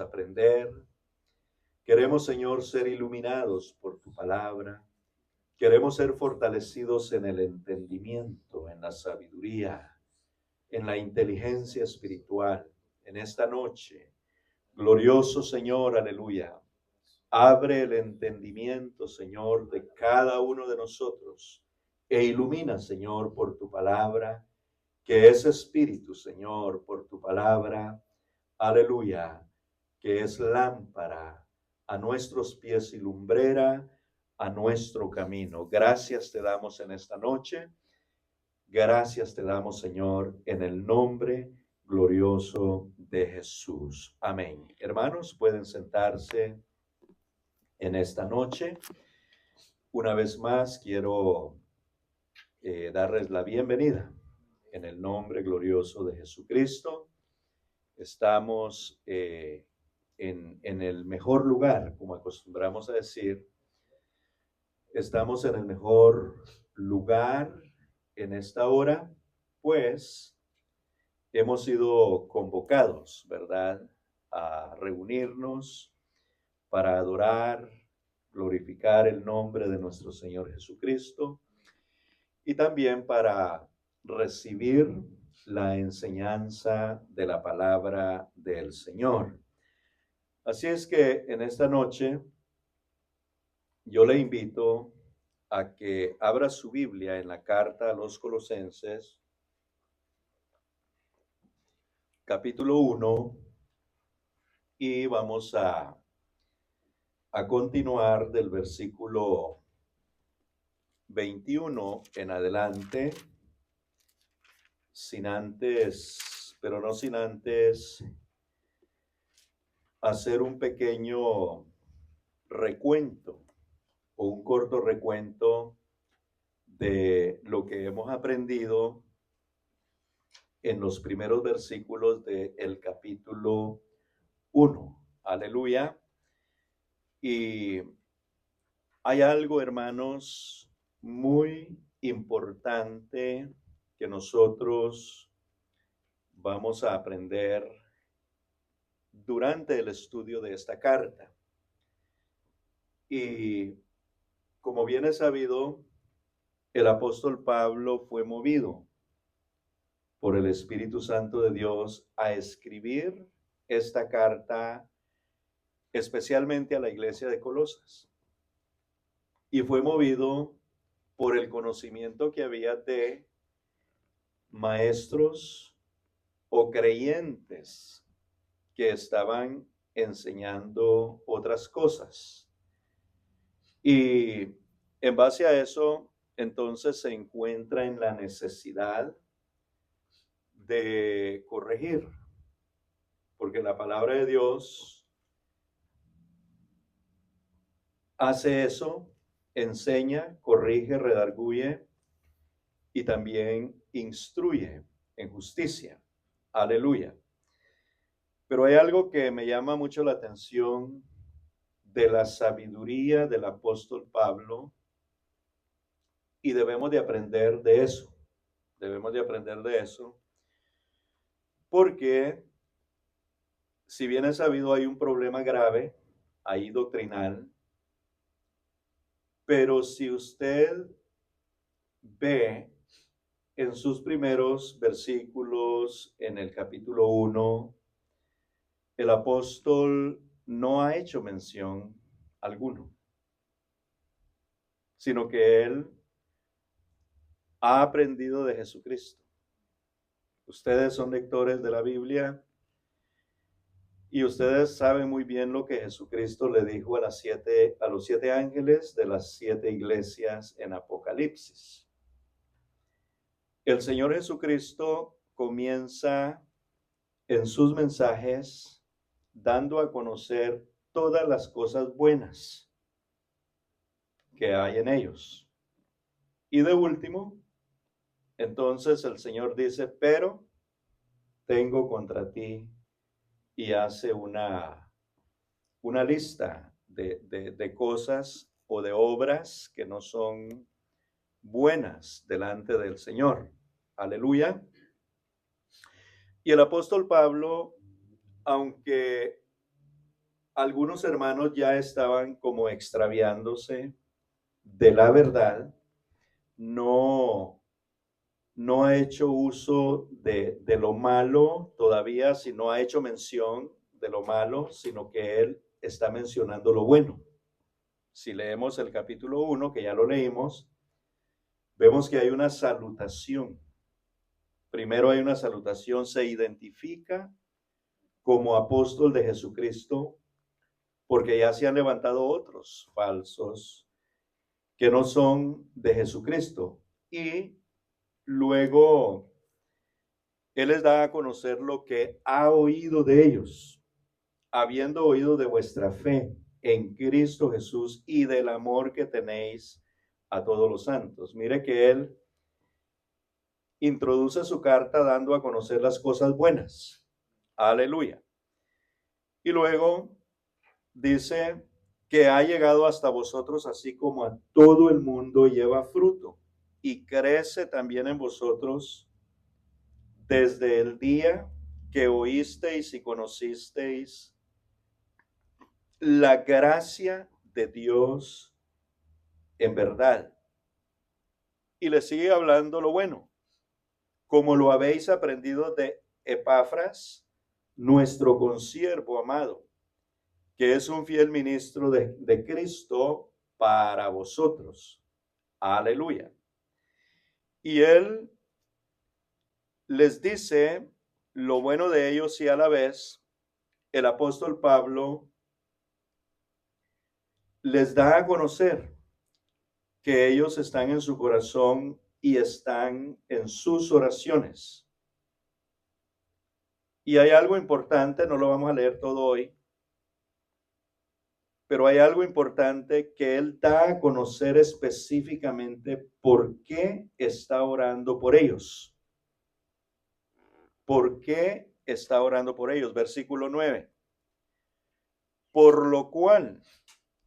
aprender. Queremos, Señor, ser iluminados por tu palabra. Queremos ser fortalecidos en el entendimiento, en la sabiduría, en la inteligencia espiritual. En esta noche, glorioso Señor, aleluya. Abre el entendimiento, Señor, de cada uno de nosotros e ilumina, Señor, por tu palabra, que es espíritu, Señor, por tu palabra, aleluya, que es lámpara a nuestros pies y lumbrera a nuestro camino. Gracias te damos en esta noche. Gracias te damos, Señor, en el nombre glorioso de Jesús. Amén. Hermanos, pueden sentarse en esta noche. Una vez más, quiero darles la bienvenida en el nombre glorioso de Jesucristo. Estamos en el mejor lugar, como acostumbramos a decir. Estamos en el mejor lugar en esta hora, pues hemos sido convocados, ¿verdad?, a reunirnos para adorar, glorificar el nombre de nuestro Señor Jesucristo y también para recibir la enseñanza de la palabra del Señor. Así es que en esta noche yo le invito a que abra su Biblia en la carta a los Colosenses, capítulo 1, y vamos a continuar del versículo 21 en adelante, pero no sin antes hacer un pequeño recuento o un corto recuento de lo que hemos aprendido en los primeros versículos del capítulo 1. Aleluya. Y hay algo, hermanos, muy importante que nosotros vamos a aprender durante el estudio de esta carta. Y como bien es sabido, el apóstol Pablo fue movido por el Espíritu Santo de Dios a escribir esta carta especialmente a la iglesia de Colosas. Y fue movido por el conocimiento que había de maestros o creyentes que estaban enseñando otras cosas. Y en base a eso, entonces se encuentra en la necesidad de corregir, porque la palabra de Dios hace eso, enseña, corrige, redarguye y también instruye en justicia. Aleluya. Pero hay algo que me llama mucho la atención de la sabiduría del apóstol Pablo y debemos de aprender de eso. Debemos de aprender de eso porque si bien es sabido hay un problema grave ahí doctrinal, pero si usted ve en sus primeros versículos en el capítulo 1, el apóstol no ha hecho mención alguno, sino que él ha aprendido de Jesucristo. Ustedes son lectores de la Biblia y ustedes saben muy bien lo que Jesucristo le dijo a los siete ángeles de las siete iglesias en Apocalipsis. El Señor Jesucristo comienza en sus mensajes dando a conocer todas las cosas buenas que hay en ellos. Y de último, entonces el Señor dice, pero tengo contra ti, y hace una lista de cosas o de obras que no son buenas delante del Señor. Aleluya. Y el apóstol Pablo, aunque algunos hermanos ya estaban como extraviándose de la verdad, no, no ha hecho uso de lo malo todavía, sino ha hecho mención de lo malo, sino que él está mencionando lo bueno. Si leemos el capítulo 1, que ya lo leímos, vemos que hay una salutación. Primero hay una salutación, se identifica como apóstol de Jesucristo, porque ya se han levantado otros falsos que no son de Jesucristo. Y luego Él les da a conocer lo que ha oído de ellos, habiendo oído de vuestra fe en Cristo Jesús y del amor que tenéis a todos los santos. Mire que Él introduce su carta dando a conocer las cosas buenas. Aleluya. Y luego dice que ha llegado hasta vosotros así como a todo el mundo, lleva fruto y crece también en vosotros desde el día que oísteis y conocisteis la gracia de Dios en verdad. Y le sigue hablando lo bueno, como lo habéis aprendido de Epafras, nuestro consiervo amado, que es un fiel ministro de Cristo para vosotros. Aleluya. Y él les dice lo bueno de ellos y a la vez el apóstol Pablo les da a conocer que ellos están en su corazón y están en sus oraciones. Y hay algo importante, no lo vamos a leer todo hoy, pero hay algo importante que él da a conocer específicamente por qué está orando por ellos. ¿Por qué está orando por ellos? Versículo 9. Por lo cual,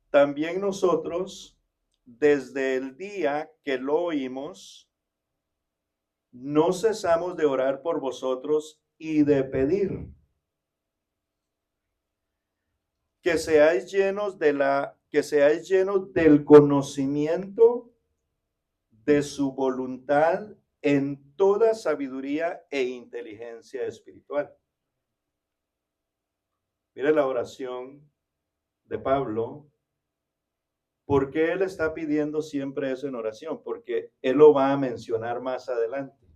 también nosotros, desde el día que lo oímos, no cesamos de orar por vosotros y de pedir que seáis llenos del conocimiento de su voluntad en toda sabiduría e inteligencia espiritual. Mire la oración de Pablo. ¿Por qué él está pidiendo siempre eso en oración? Porque él lo va a mencionar más adelante.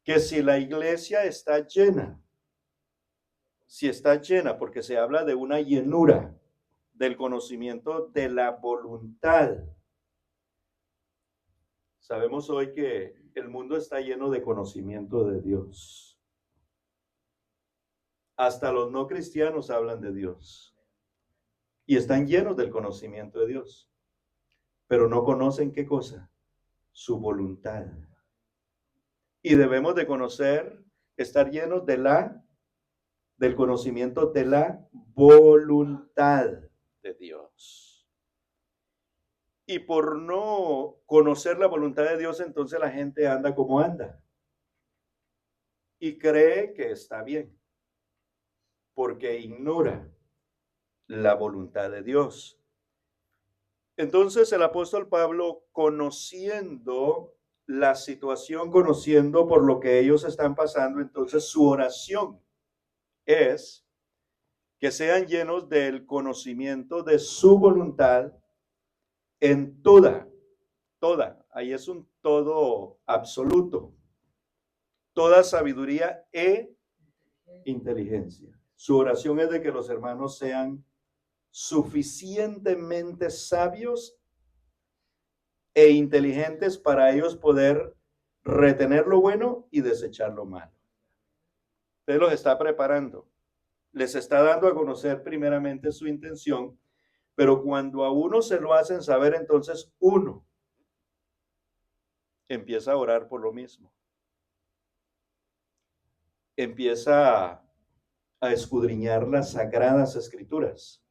Que si la iglesia está llena, si está llena, porque se habla de una llenura del conocimiento de la voluntad. Sabemos hoy que el mundo está lleno de conocimiento de Dios. Hasta los no cristianos hablan de Dios. Y están llenos del conocimiento de Dios. Pero no conocen qué cosa, su voluntad. Y debemos de conocer, estar llenos del conocimiento de la voluntad de Dios. Y por no conocer la voluntad de Dios, entonces la gente anda como anda. Y cree que está bien, porque ignora la voluntad de Dios. Entonces el apóstol Pablo, conociendo la situación, conociendo por lo que ellos están pasando, entonces su oración es que sean llenos del conocimiento de su voluntad en toda, ahí es un todo absoluto, toda sabiduría e inteligencia. Su oración es de que los hermanos sean suficientemente sabios e inteligentes para ellos poder retener lo bueno y desechar lo malo. Usted los está preparando, les está dando a conocer primeramente su intención, pero cuando a uno se lo hacen saber, entonces uno empieza a orar por lo mismo. Empieza a escudriñar las sagradas escrituras.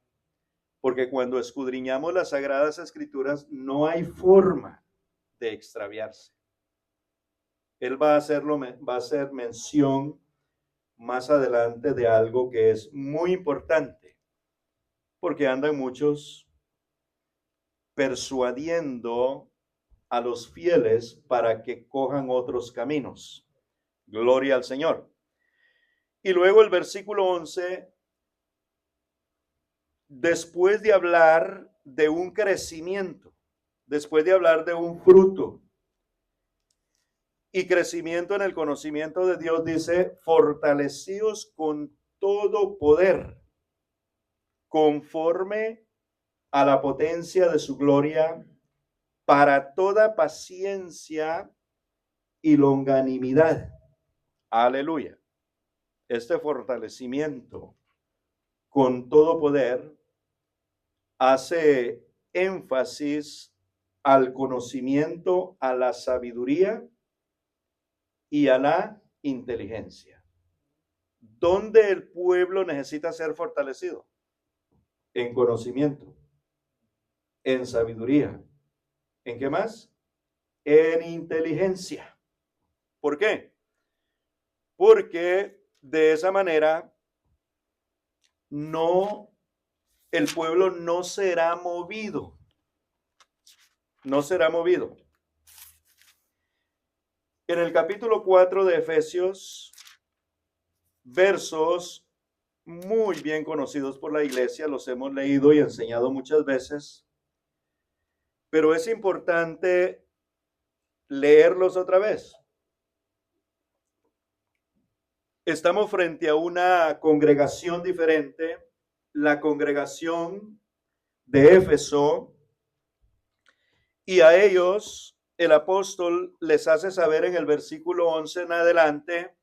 Porque cuando escudriñamos las sagradas escrituras, no hay forma de extraviarse. Él va a hacer mención más adelante de algo que es muy importante, porque andan muchos persuadiendo a los fieles para que cojan otros caminos. Gloria al Señor. Y luego el versículo 11, después de hablar de un crecimiento, después de hablar de un fruto y crecimiento en el conocimiento de Dios, dice, fortalecidos con todo poder, conforme a la potencia de su gloria, para toda paciencia y longanimidad. Aleluya. Este fortalecimiento con todo poder hace énfasis al conocimiento, a la sabiduría y a la inteligencia. ¿Dónde el pueblo necesita ser fortalecido? En conocimiento, en sabiduría. ¿En qué más? En inteligencia. ¿Por qué? Porque de esa manera el pueblo no será movido. No será movido. En el capítulo 4 de Efesios, versos muy bien conocidos por la iglesia, los hemos leído y enseñado muchas veces, pero es importante leerlos otra vez. Estamos frente a una congregación diferente, la congregación de Éfeso, y a ellos el apóstol les hace saber en el versículo 11 en adelante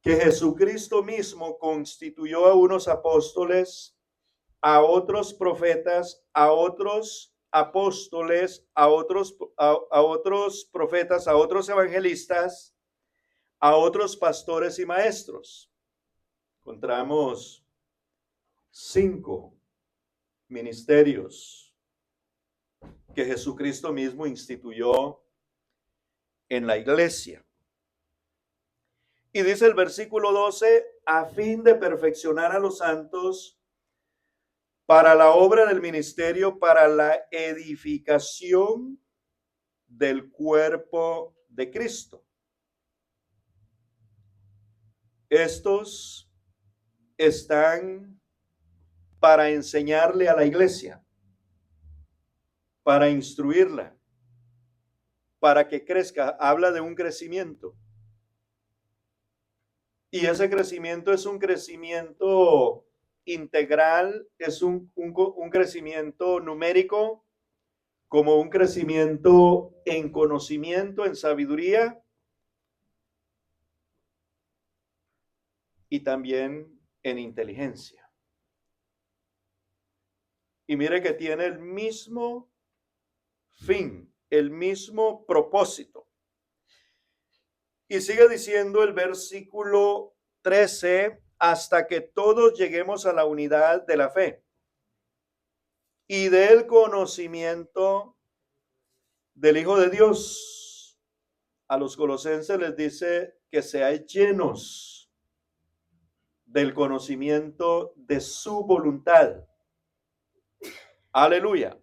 que Jesucristo mismo constituyó a unos apóstoles, a otros profetas, a otros apóstoles, a otros profetas, a otros evangelistas, a otros pastores y maestros. Encontramos 5 ministerios que Jesucristo mismo instituyó en la iglesia. Y dice el versículo 12, a fin de perfeccionar a los santos para la obra del ministerio, para la edificación del cuerpo de Cristo. Estos están para enseñarle a la iglesia, para instruirla, para que crezca. Habla de un crecimiento. Y ese crecimiento es un crecimiento integral, es un crecimiento numérico, como un crecimiento en conocimiento, en sabiduría, y también en inteligencia. Y mire que tiene el mismo fin, el mismo propósito. Y sigue diciendo el versículo 13, hasta que todos lleguemos a la unidad de la fe y del conocimiento del Hijo de Dios. A los colosenses les dice que seáis llenos del conocimiento de su voluntad. Aleluya.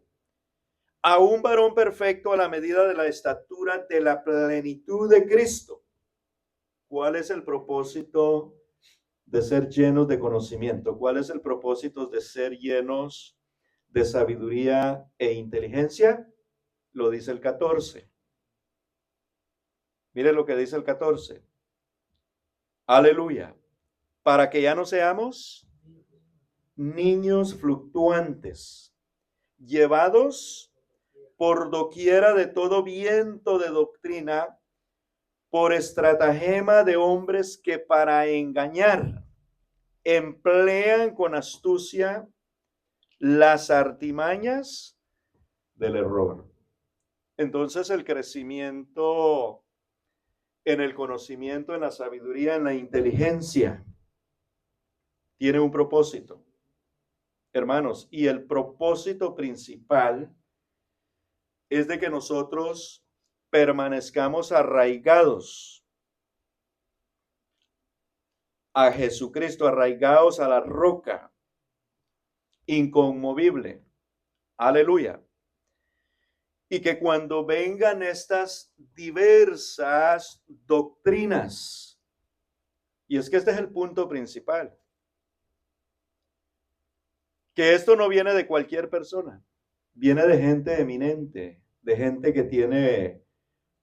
A un varón perfecto a la medida de la estatura de la plenitud de Cristo. ¿Cuál es el propósito de ser llenos de conocimiento? ¿Cuál es el propósito de ser llenos de sabiduría e inteligencia? Lo dice el 14. Mire lo que dice el 14. Aleluya. Para que ya no seamos niños fluctuantes, llevados por doquiera de todo viento de doctrina, por estratagema de hombres que para engañar emplean con astucia las artimañas del error. Entonces el crecimiento en el conocimiento, en la sabiduría, en la inteligencia, tiene un propósito, hermanos, y el propósito principal es de que nosotros permanezcamos arraigados a Jesucristo, arraigados a la roca inconmovible. Aleluya. Y que cuando vengan estas diversas doctrinas, y es que este es el punto principal, que esto no viene de cualquier persona, viene de gente eminente, de gente que tiene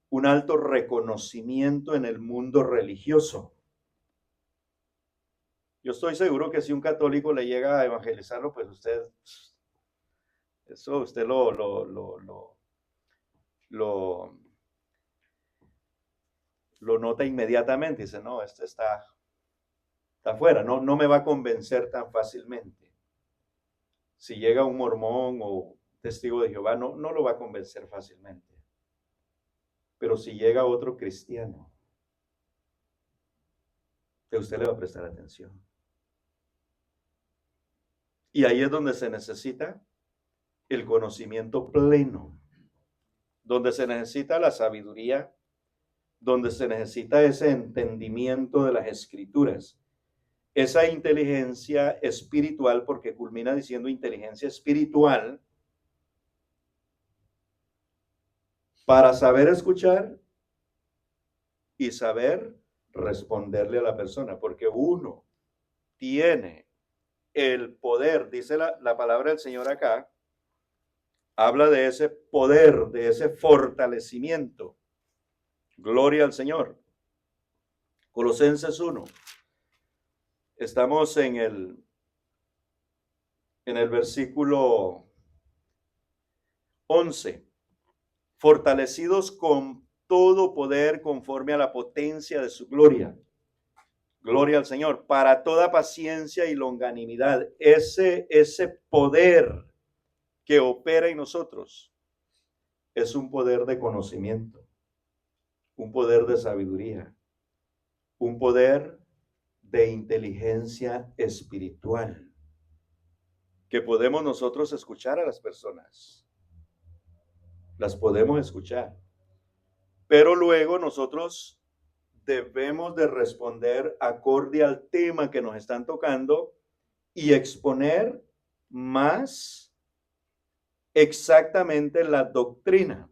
un alto reconocimiento en el mundo religioso. Yo estoy seguro que si un católico le llega a evangelizarlo, pues usted lo nota inmediatamente. Dice, no, este está afuera, no me va a convencer tan fácilmente. Si llega un mormón o testigo de Jehová, no lo va a convencer fácilmente. Pero si llega otro cristiano, que usted le va a prestar atención. Y ahí es donde se necesita el conocimiento pleno, donde se necesita la sabiduría, donde se necesita ese entendimiento de las escrituras, esa inteligencia espiritual, porque culmina diciendo inteligencia espiritual, para saber escuchar y saber responderle a la persona, porque uno tiene el poder, dice la palabra del Señor acá, habla de ese poder, de ese fortalecimiento. Gloria al Señor. Colosenses 1. Estamos en el versículo 11. Fortalecidos con todo poder conforme a la potencia de su gloria. Gloria al Señor. Para toda paciencia y longanimidad. Ese poder que opera en nosotros es un poder de conocimiento, un poder de sabiduría, un poder de inteligencia espiritual, que podemos nosotros escuchar a las personas. Las podemos escuchar. Pero luego nosotros debemos de responder acorde al tema que nos están tocando y exponer más exactamente la doctrina,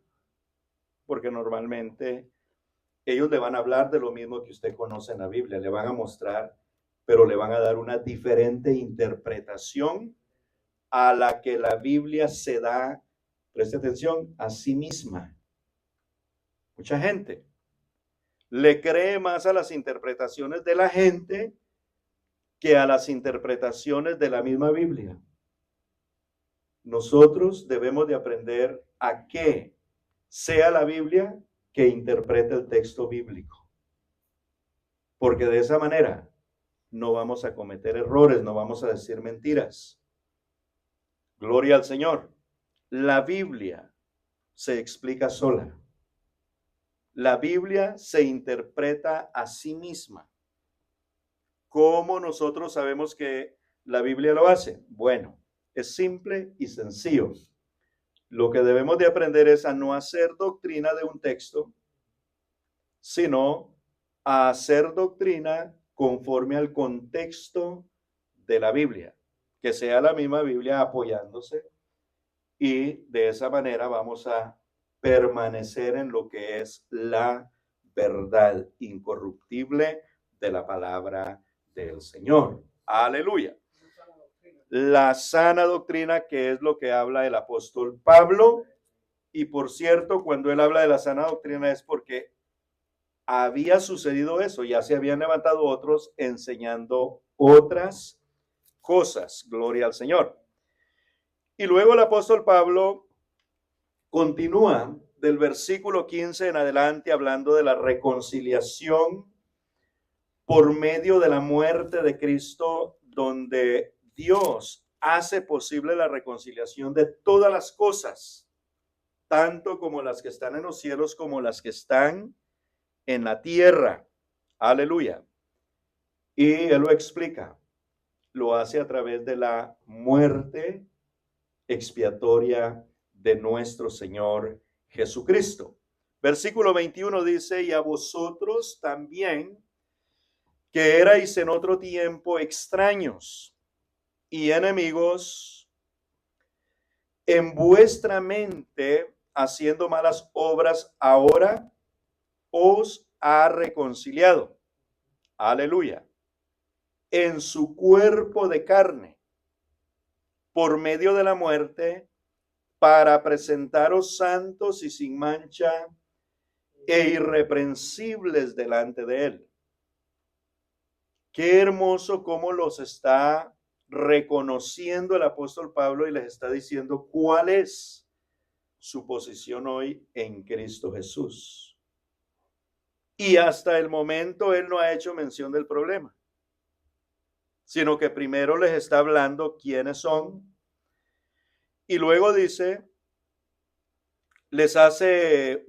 porque normalmente ellos le van a hablar de lo mismo que usted conoce en la Biblia, le van a mostrar, pero le van a dar una diferente interpretación a la que la Biblia se da, preste atención, a sí misma. Mucha gente le cree más a las interpretaciones de la gente que a las interpretaciones de la misma Biblia. Nosotros debemos de aprender a que sea la Biblia que interprete el texto bíblico. Porque de esa manera no vamos a cometer errores, no vamos a decir mentiras. Gloria al Señor. La Biblia se explica sola. La Biblia se interpreta a sí misma. ¿Cómo nosotros sabemos que la Biblia lo hace? Bueno, es simple y sencillo. Lo que debemos de aprender es a no hacer doctrina de un texto, sino a hacer doctrina conforme al contexto de la Biblia, que sea la misma Biblia apoyándose, y de esa manera vamos a permanecer en lo que es la verdad incorruptible de la palabra del Señor. Aleluya. La sana doctrina, que es lo que habla el apóstol Pablo. Y por cierto, cuando él habla de la sana doctrina es porque había sucedido eso, ya se habían levantado otros enseñando otras cosas. Gloria al Señor. Y luego el apóstol Pablo continúa del versículo 15 en adelante hablando de la reconciliación por medio de la muerte de Cristo, donde Dios hace posible la reconciliación de todas las cosas, tanto como las que están en los cielos como las que están en la tierra. Aleluya. Y él lo explica. Lo hace a través de la muerte expiatoria de nuestro Señor Jesucristo. Versículo 21 dice, y a vosotros también, que erais en otro tiempo extraños y enemigos en vuestra mente, haciendo malas obras, ahora os ha reconciliado. Aleluya. En su cuerpo de carne, por medio de la muerte, para presentaros santos y sin mancha e irreprensibles delante de él. Qué hermoso cómo los está reconociendo el apóstol Pablo y les está diciendo cuál es su posición hoy en Cristo Jesús. Y hasta el momento él no ha hecho mención del problema, sino que primero les está hablando quiénes son y luego dice, les hace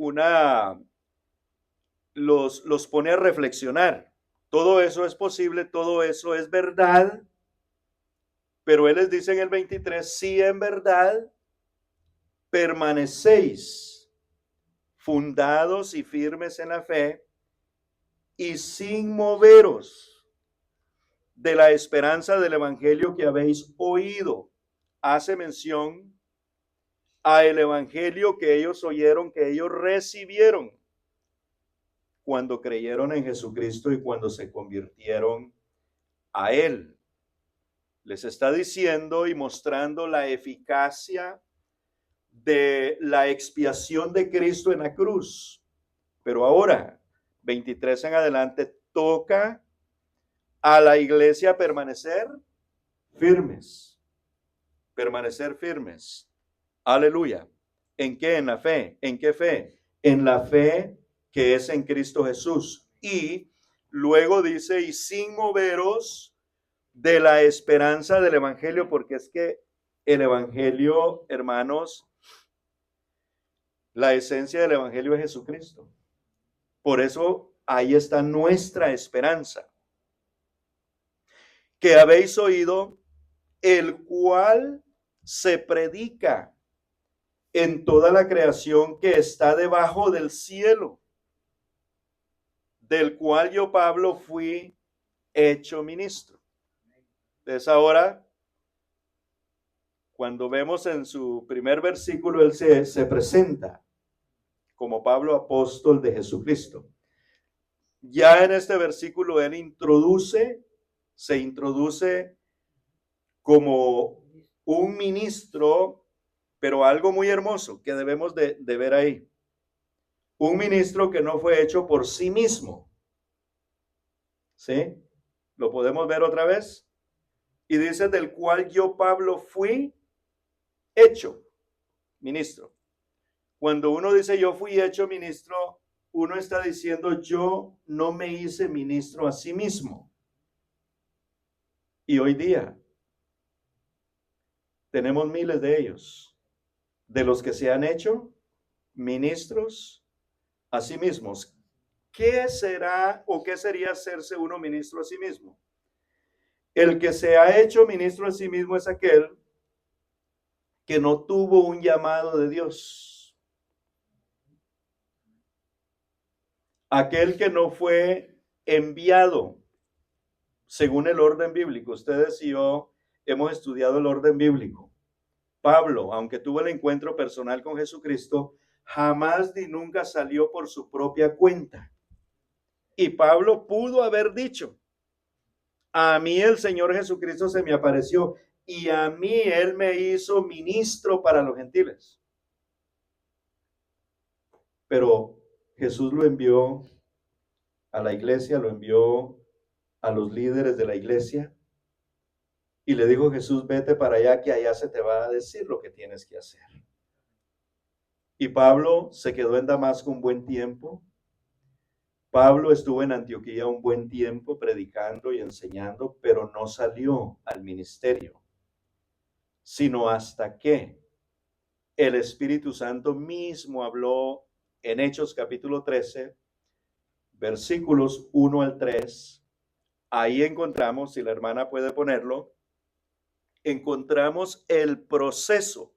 los pone a reflexionar. Todo eso es posible, todo eso es verdad, pero él les dice en el 23, si en verdad permanecéis fundados y firmes en la fe y sin moveros de la esperanza del evangelio que habéis oído. Hace mención a el evangelio que ellos oyeron, que ellos recibieron cuando creyeron en Jesucristo y cuando se convirtieron a él. Les está diciendo y mostrando la eficacia de la expiación de Cristo en la cruz. Pero ahora, 23 en adelante, toca a la iglesia permanecer firmes. Permanecer firmes. Aleluya. ¿En qué? En la fe. ¿En qué fe? En la fe que es en Cristo Jesús. Y luego dice, y sin moveros de la esperanza del evangelio, porque es que el evangelio, hermanos, la esencia del evangelio es Jesucristo. Por eso ahí está nuestra esperanza. Que habéis oído, el cual se predica en toda la creación que está debajo del cielo, del cual yo, Pablo, fui hecho ministro. Entonces ahora, cuando vemos en su primer versículo, él se presenta como Pablo, apóstol de Jesucristo. Ya en este versículo él se introduce como un ministro, pero algo muy hermoso que debemos de ver ahí. Un ministro que no fue hecho por sí mismo. ¿Sí? ¿Lo podemos ver otra vez? Y dice, del cual yo, Pablo, fui hecho ministro. Cuando uno dice yo fui hecho ministro, uno está diciendo yo no me hice ministro a sí mismo. Y hoy día tenemos miles de ellos, de los que se han hecho ministros a sí mismos. ¿Qué será o qué sería hacerse uno ministro a sí mismo? El que se ha hecho ministro a sí mismo es aquel que no tuvo un llamado de Dios. Aquel que no fue enviado según el orden bíblico. Ustedes y yo hemos estudiado el orden bíblico. Pablo, aunque tuvo el encuentro personal con Jesucristo, jamás ni nunca salió por su propia cuenta. Y Pablo pudo haber dicho, a mí el Señor Jesucristo se me apareció y a mí Él me hizo ministro para los gentiles. Pero Jesús lo envió a la iglesia, lo envió a los líderes de la iglesia y le dijo Jesús, vete para allá que allá se te va a decir lo que tienes que hacer. Y Pablo se quedó en Damasco un buen tiempo. Pablo estuvo en Antioquía un buen tiempo predicando y enseñando, pero no salió al ministerio, sino hasta que el Espíritu Santo mismo habló en Hechos capítulo 13, versículos 1 al 3. Ahí encontramos, si la hermana puede ponerlo, encontramos el proceso.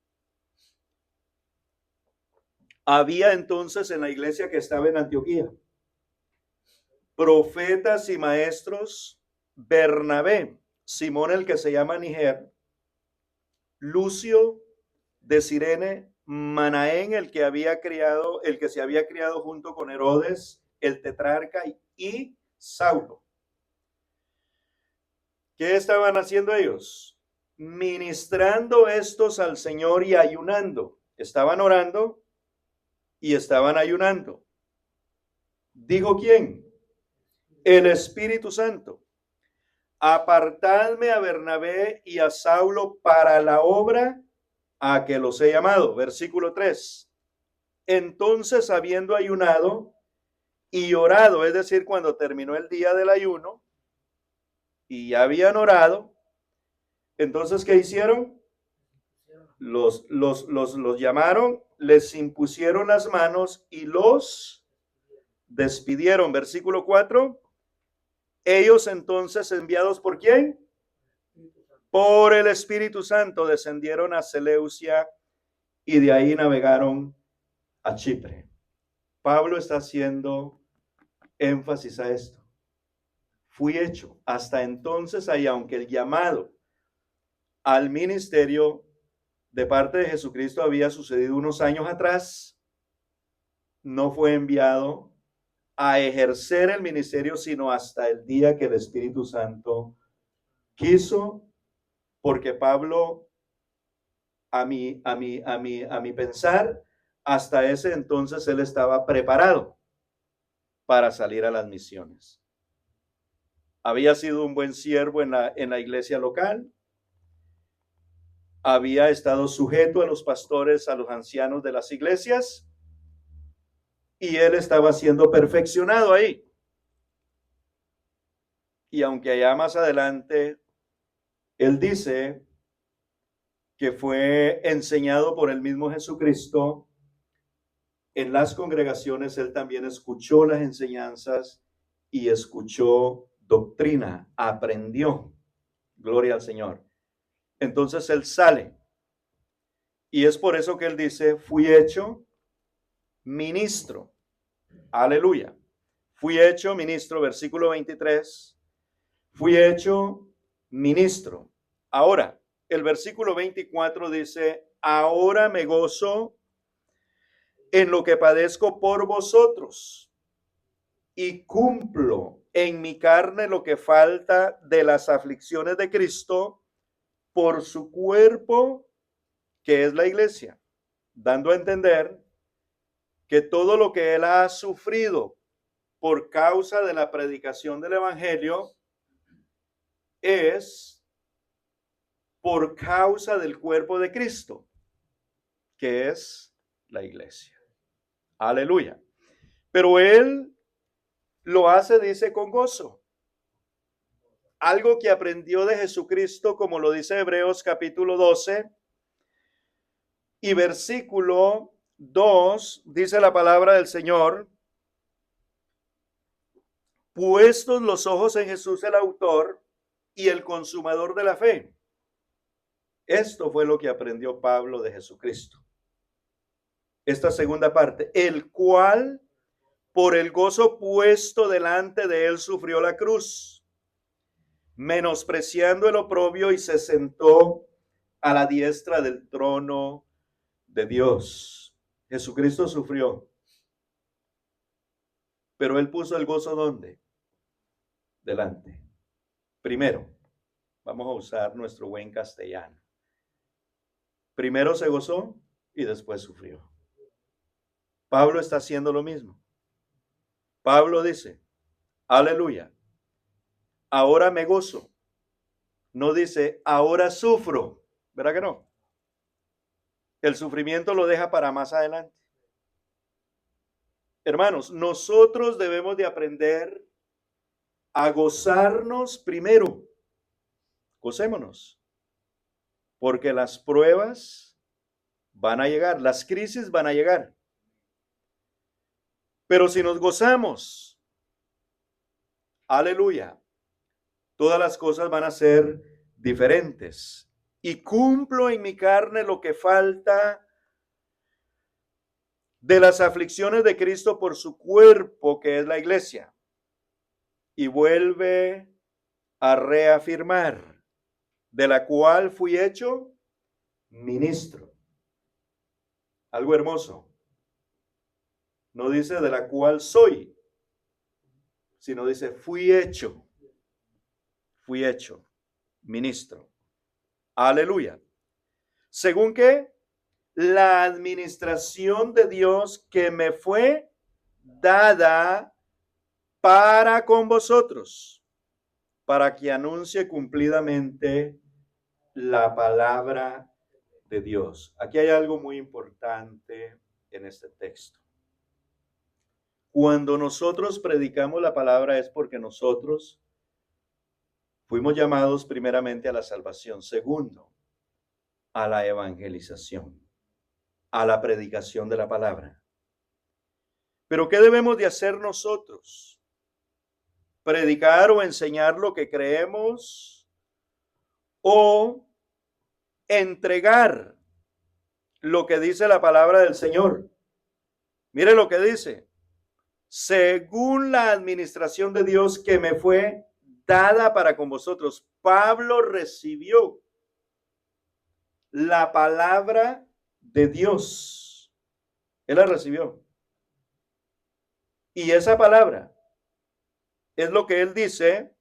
Había entonces en la iglesia que estaba en Antioquía profetas y maestros, Bernabé, Simón el que se llama Niger, Lucio de Cirene, Manaén el que se había criado junto con Herodes, el tetrarca, y Saulo. ¿Qué estaban haciendo ellos? Ministrando estos al Señor y ayunando. Estaban orando y estaban ayunando. ¿Dijo quién? El Espíritu Santo. Apartadme a Bernabé y a Saulo para la obra a que los he llamado. Versículo 3. Entonces, habiendo ayunado y orado, es decir, cuando terminó el día del ayuno y ya habían orado, entonces, ¿qué hicieron? Los llamaron, les impusieron las manos y los despidieron. Versículo 4. Ellos entonces, enviados por ¿quién? Por el Espíritu Santo, descendieron a Seleucia y de ahí navegaron a Chipre. Pablo está haciendo énfasis a esto. Fui hecho. Hasta entonces, ahí, aunque el llamado al ministerio de parte de Jesucristo había sucedido unos años atrás, no fue enviado a ejercer el ministerio sino hasta el día que el Espíritu Santo quiso, porque Pablo, a mi pensar, hasta ese entonces él estaba preparado para salir a las misiones. Había sido un buen siervo en la iglesia local, había estado sujeto a los pastores, a los ancianos de las iglesias, y él estaba siendo perfeccionado ahí. Y aunque allá más adelante, él dice que fue enseñado por el mismo Jesucristo, en las congregaciones él también escuchó las enseñanzas y escuchó doctrina, aprendió. Gloria al Señor. Entonces él sale. Y es por eso que él dice, fui hecho ministro. Aleluya. Fui hecho ministro, versículo 23. Fui hecho ministro. Ahora, el versículo 24 dice, ahora me gozo en lo que padezco por vosotros y cumplo en mi carne lo que falta de las aflicciones de Cristo por su cuerpo, que es la iglesia, dando a entender que todo lo que él ha sufrido por causa de la predicación del evangelio es por causa del cuerpo de Cristo, que es la iglesia. Aleluya. Pero él lo hace, dice, con gozo. Algo que aprendió de Jesucristo, como lo dice Hebreos capítulo 12 y versículo 2, dice la palabra del Señor, puestos los ojos en Jesús el autor y el consumador de la fe. Esto fue lo que aprendió Pablo de Jesucristo. Esta segunda parte, el cual por el gozo puesto delante de él sufrió la cruz, menospreciando el oprobio, y se sentó a la diestra del trono de Dios. Jesucristo sufrió, pero él puso el gozo ¿dónde? Delante. Primero, vamos a usar nuestro buen castellano. Primero se gozó y después sufrió. Pablo está haciendo lo mismo. Pablo dice, aleluya, ahora me gozo. No dice, ahora sufro. ¿Verdad que no? El sufrimiento lo deja para más adelante. Hermanos, nosotros debemos de aprender a gozarnos primero. Gocémonos. Porque las pruebas van a llegar, las crisis van a llegar. Pero si nos gozamos, aleluya, todas las cosas van a ser diferentes. Y cumplo en mi carne lo que falta de las aflicciones de Cristo por su cuerpo, que es la iglesia. y vuelve a reafirmar, de la cual fui hecho ministro. Algo hermoso. No dice de la cual soy, sino dice fui hecho ministro. Aleluya. ¿Según qué? La administración de Dios que me fue dada para con vosotros, para que anuncie cumplidamente la palabra de Dios. Aquí hay algo muy importante en este texto. Cuando nosotros predicamos la palabra es porque nosotros fuimos llamados primeramente a la salvación, segundo, a la evangelización, a la predicación de la palabra. Pero ¿qué debemos de hacer nosotros? ¿Predicar o enseñar lo que creemos o entregar lo que dice la palabra del Señor? Mire lo que dice. Según la administración de Dios que me fue dada para con vosotros. Pablo recibió la palabra de Dios. Él la recibió. Y esa palabra es lo que él dice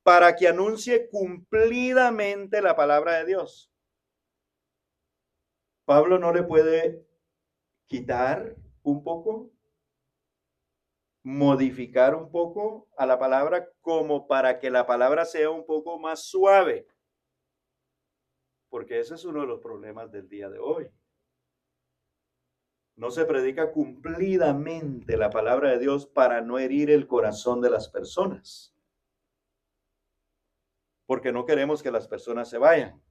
para que anuncie cumplidamente la palabra de Dios. Pablo no le puede quitar un poco, modificar un poco a la palabra como para que la palabra sea un poco más suave. Porque ese es uno de los problemas del día de hoy. No se predica cumplidamente la palabra de Dios para no herir el corazón de las personas. Porque no queremos que las personas se vayan.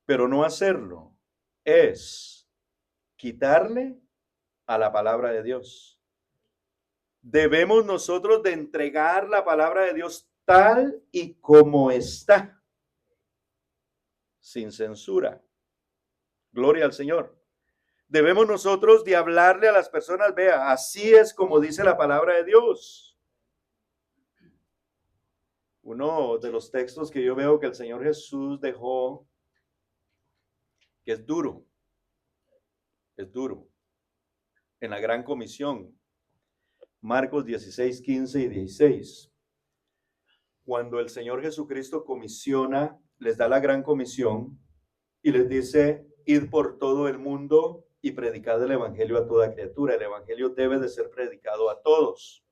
Pero no hacerlo es quitarle a la palabra de Dios. Debemos nosotros de entregar la palabra de Dios tal y como está, sin censura. Gloria al Señor. Debemos nosotros de hablarle a las personas, vea, así es como dice la palabra de Dios. Uno de los textos que yo veo que el Señor Jesús dejó, que es duro, en la gran comisión, Marcos 16, 15 y 16. Cuando el Señor Jesucristo comisiona, les da la gran comisión y les dice, id por todo el mundo y predicad el evangelio a toda criatura. El evangelio debe de ser predicado a todos.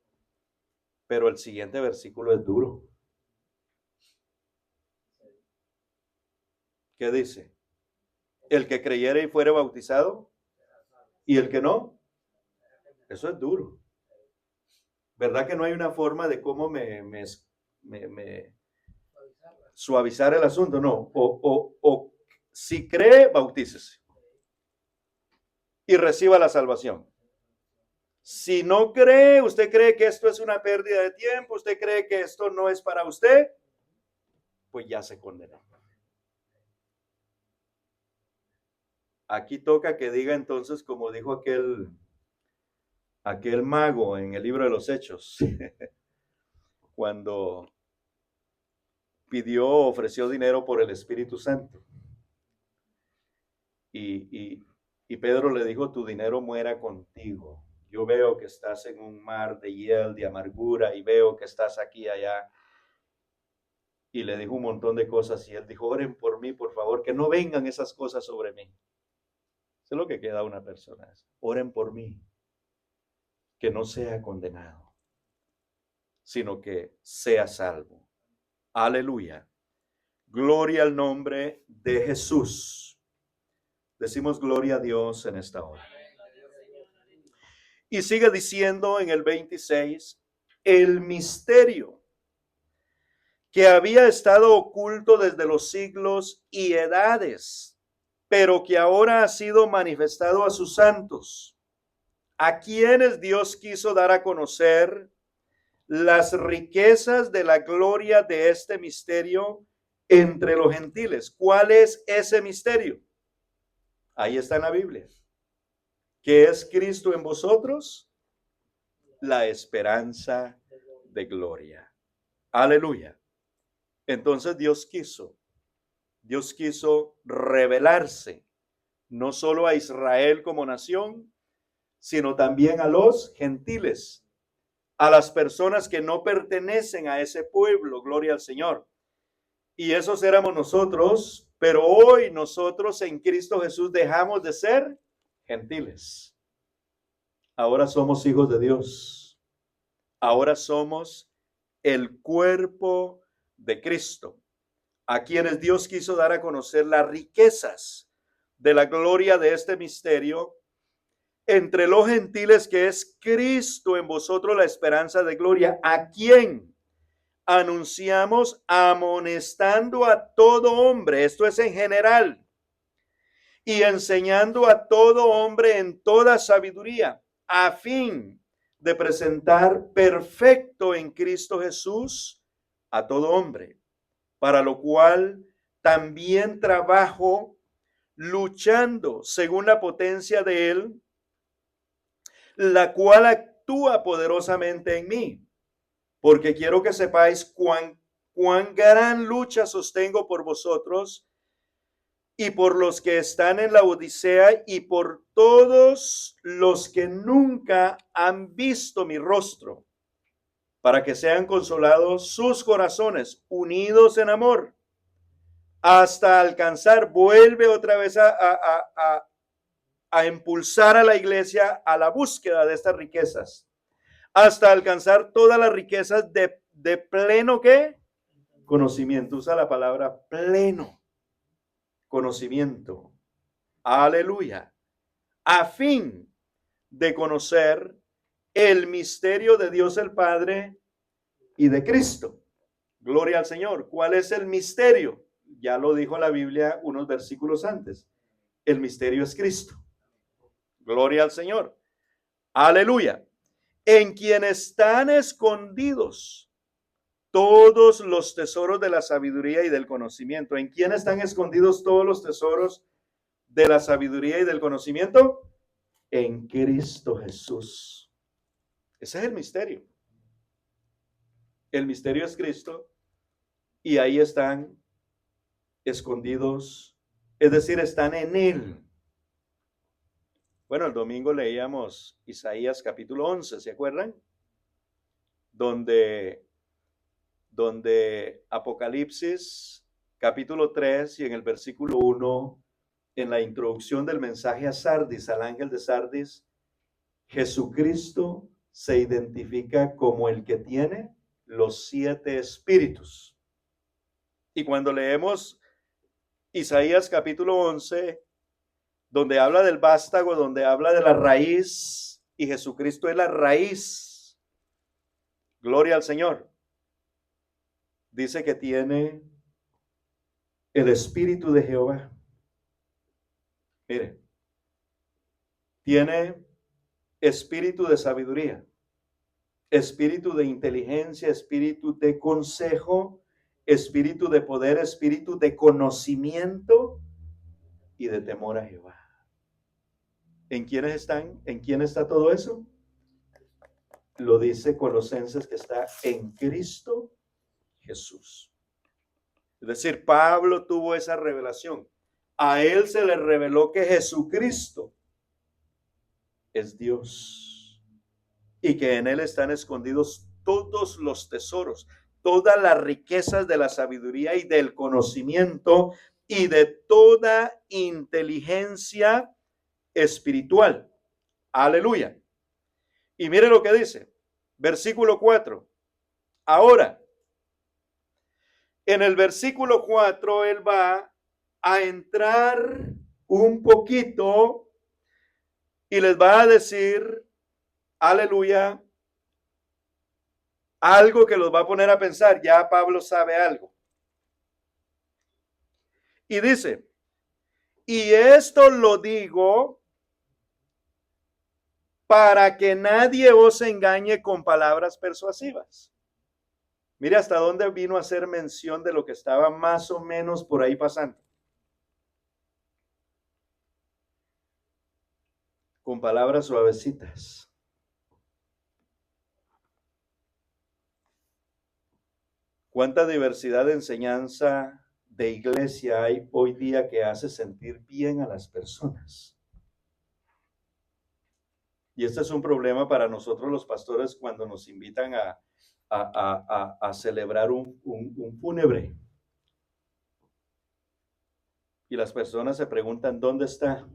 Pero el siguiente versículo es duro. ¿Qué dice? El que creyere y fuere bautizado, y el que no, eso es duro. ¿Verdad que no hay una forma de cómo me suavizar el asunto? No, o si cree, bautícese y reciba la salvación. Si no cree, usted cree que esto es una pérdida de tiempo, usted cree que esto no es para usted, pues ya se condenó. Aquí toca que diga entonces, como dijo aquel mago en el libro de los Hechos, cuando ofreció dinero por el Espíritu Santo. Y Pedro le dijo, tu dinero muera contigo. Yo veo que estás en un mar de hiel, de amargura, y veo que estás aquí y allá. Y le dijo un montón de cosas, y él dijo, oren por mí, por favor, que no vengan esas cosas sobre mí. Eso es lo que queda una persona. Oren por mí, que no sea condenado, sino que sea salvo. Aleluya. Gloria al nombre de Jesús. Decimos gloria a Dios en esta hora. Y sigue diciendo en el 26, el misterio que había estado oculto desde los siglos y edades, pero que ahora ha sido manifestado a sus santos, a quienes Dios quiso dar a conocer las riquezas de la gloria de este misterio entre los gentiles. ¿Cuál es ese misterio? Ahí está en la Biblia. ¿Qué es Cristo en vosotros? la esperanza de gloria. Aleluya. Entonces Dios quiso revelarse no solo a Israel como nación, sino también a los gentiles, a las personas que no pertenecen a ese pueblo, gloria al Señor. Y esos éramos nosotros, pero hoy nosotros en Cristo Jesús dejamos de ser gentiles. Ahora somos hijos de Dios. Ahora somos el cuerpo de Cristo, a quienes Dios quiso dar a conocer las riquezas de la gloria de este misterio entre los gentiles, que es Cristo en vosotros, la esperanza de gloria, a quien anunciamos amonestando a todo hombre, esto es en general, y enseñando a todo hombre en toda sabiduría, a fin de presentar perfecto en Cristo Jesús a todo hombre, para lo cual también trabajo luchando según la potencia de Él, la cual actúa poderosamente en mí, porque quiero que sepáis cuán gran lucha sostengo por vosotros y por los que están en la Odisea y por todos los que nunca han visto mi rostro, para que sean consolados sus corazones, unidos en amor, hasta alcanzar, vuelve otra vez a impulsar a la iglesia a la búsqueda de estas riquezas, hasta alcanzar todas las riquezas de pleno, ¿qué? Conocimiento. Usa la palabra pleno conocimiento. Aleluya. A fin de conocer el misterio de Dios el Padre y de Cristo. Gloria al Señor. ¿Cuál es el misterio? Ya lo dijo la Biblia unos versículos antes. El misterio es Cristo. Gloria al Señor. Aleluya. En quien están escondidos todos los tesoros de la sabiduría y del conocimiento. ¿En quién están escondidos todos los tesoros de la sabiduría y del conocimiento? En Cristo Jesús. Ese es el misterio. El misterio es Cristo y ahí están escondidos, es decir, están en Él. Bueno, el domingo leíamos Isaías capítulo 11, ¿se acuerdan? Donde Apocalipsis capítulo 3 y en el versículo 1, en la introducción del mensaje a Sardis, al ángel de Sardis, Jesucristo se identifica como el que tiene los 7 espíritus. Y cuando leemos Isaías capítulo 11, donde habla del vástago, donde habla de la raíz, y Jesucristo es la raíz, gloria al Señor, dice que tiene el espíritu de Jehová. Mire, tiene espíritu de sabiduría, espíritu de inteligencia, espíritu de consejo, espíritu de poder, espíritu de conocimiento y de temor a Jehová. ¿En quiénes están? ¿En quién está todo eso? Lo dice Colosenses, que está en Cristo Jesús. Es decir, Pablo tuvo esa revelación. A él se le reveló que Jesucristo es Dios y que en él están escondidos todos los tesoros, todas las riquezas de la sabiduría y del conocimiento y de toda inteligencia espiritual. Aleluya. Y mire lo que dice, versículo 4. Ahora, en el versículo 4, él va a entrar un poquito y les va a decir, aleluya, algo que los va a poner a pensar. Ya Pablo sabe algo. Y dice, y esto lo digo para que nadie os engañe con palabras persuasivas. Mire hasta dónde vino a hacer mención de lo que estaba más o menos por ahí pasando. Con palabras suavecitas. ¿Cuánta diversidad de enseñanza de iglesia hay hoy día que hace sentir bien a las personas? Y este es un problema para nosotros los pastores cuando nos invitan a celebrar un fúnebre. Y las personas se preguntan, ¿dónde está?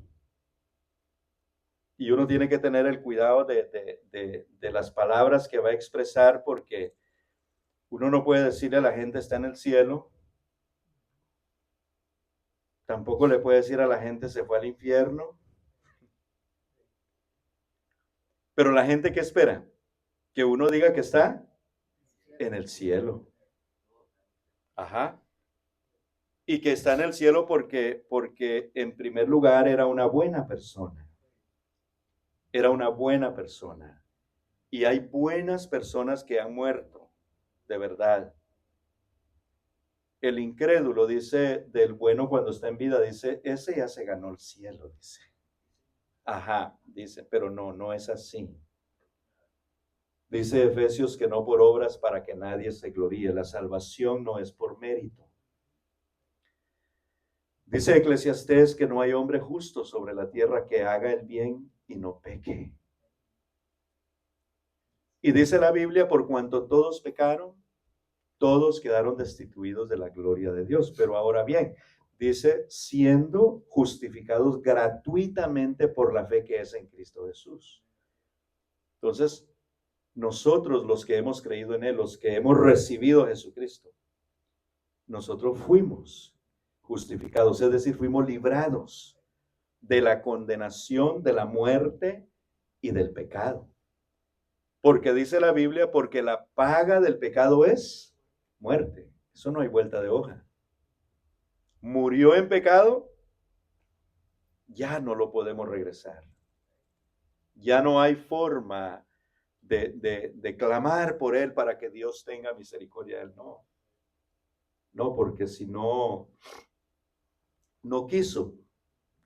Y uno tiene que tener el cuidado de las palabras que va a expresar, porque uno no puede decirle a la gente está en el cielo. Tampoco le puede decir a la gente se fue al infierno. Pero la gente, ¿qué espera? Que uno diga que está en el cielo. Ajá. Y que está en el cielo porque en primer lugar era una buena persona. Era una buena persona. Y hay buenas personas que han muerto, de verdad. El incrédulo dice del bueno cuando está en vida, dice, ese ya se ganó el cielo, dice. Ajá, dice, pero no es así. Dice Efesios que no por obras para que nadie se gloríe. La salvación no es por mérito. Dice Eclesiastés que no hay hombre justo sobre la tierra que haga el bien y no peque. Y dice la Biblia, por cuanto todos pecaron, todos quedaron destituidos de la gloria de Dios. Pero ahora bien, dice, siendo justificados gratuitamente por la fe que es en Cristo Jesús. Entonces, nosotros los que hemos creído en Él, los que hemos recibido a Jesucristo, nosotros fuimos justificados, es decir, fuimos librados de la condenación, de la muerte y del pecado. Porque dice la Biblia, porque la paga del pecado es muerte. Eso no hay vuelta de hoja. Murió en pecado, ya no lo podemos regresar. Ya no hay forma de clamar por él para que Dios tenga misericordia de él. No, porque si no quiso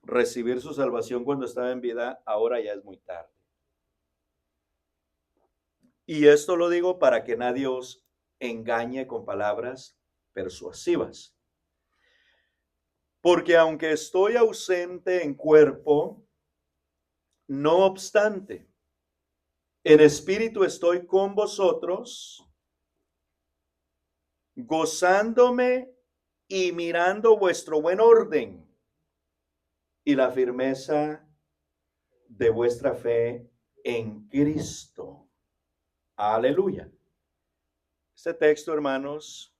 recibir su salvación cuando estaba en vida, ahora ya es muy tarde. Y esto lo digo para que nadie os engañe con palabras persuasivas. Porque aunque estoy ausente en cuerpo, no obstante, en espíritu estoy con vosotros, gozándome y mirando vuestro buen orden y la firmeza de vuestra fe en Cristo. Aleluya. Este texto, hermanos,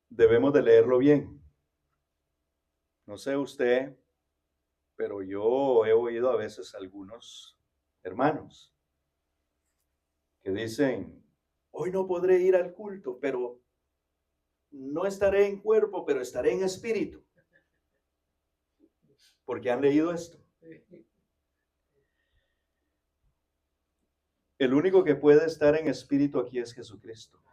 debemos de leerlo bien. No sé usted, pero yo he oído a veces algunos hermanos que dicen, hoy no podré ir al culto, pero no estaré en cuerpo, pero estaré en espíritu. Porque han leído esto. El único que puede estar en espíritu aquí es Jesucristo.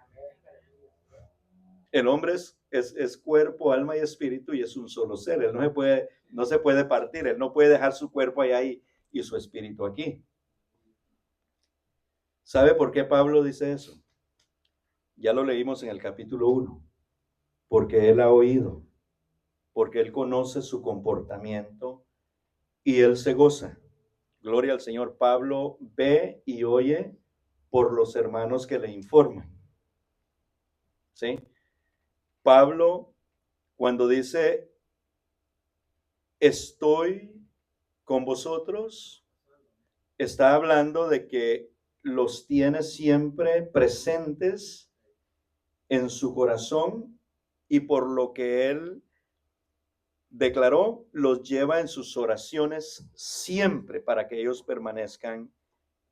El hombre es cuerpo, alma y espíritu y es un solo ser. Él no se puede partir. Él no puede dejar su cuerpo ahí y su espíritu aquí. ¿Sabe por qué Pablo dice eso? Ya lo leímos en el capítulo 1. Porque él ha oído, porque él conoce su comportamiento y él se goza. Gloria al Señor. Pablo ve y oye por los hermanos que le informan. ¿Sí? Pablo, cuando dice, estoy con vosotros, está hablando de que los tiene siempre presentes en su corazón y por lo que él declaró, los lleva en sus oraciones siempre para que ellos permanezcan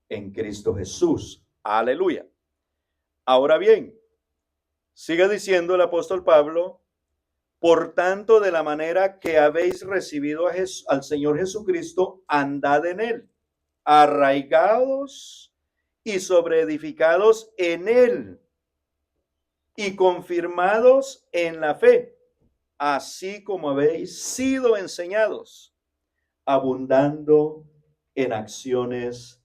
en Cristo Jesús. Aleluya. Ahora bien, sigue diciendo el apóstol Pablo, por tanto, de la manera que habéis recibido al Señor Jesucristo, andad en él, arraigados y sobreedificados en él y confirmados en la fe, así como habéis sido enseñados, abundando en acciones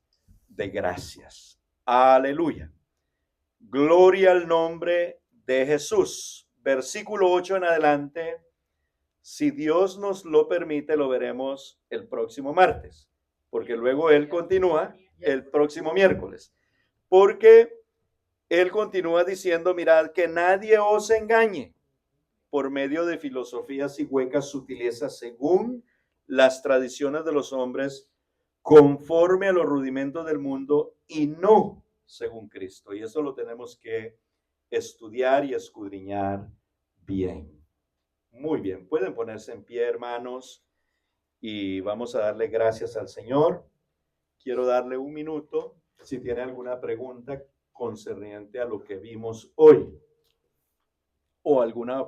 de gracias. Aleluya. Gloria al nombre de Jesús. Versículo 8 en adelante. Si Dios nos lo permite, lo veremos el próximo martes, porque luego Él continúa el próximo miércoles, porque Él continúa diciendo, mirad, que nadie os engañe por medio de filosofías y huecas sutilezas según las tradiciones de los hombres, conforme a los rudimentos del mundo y no según Cristo. Y eso lo tenemos que estudiar y escudriñar bien. Muy bien, pueden ponerse en pie, hermanos, y vamos a darle gracias al Señor. Quiero darle un minuto si tiene alguna pregunta concerniente a lo que vimos hoy o alguna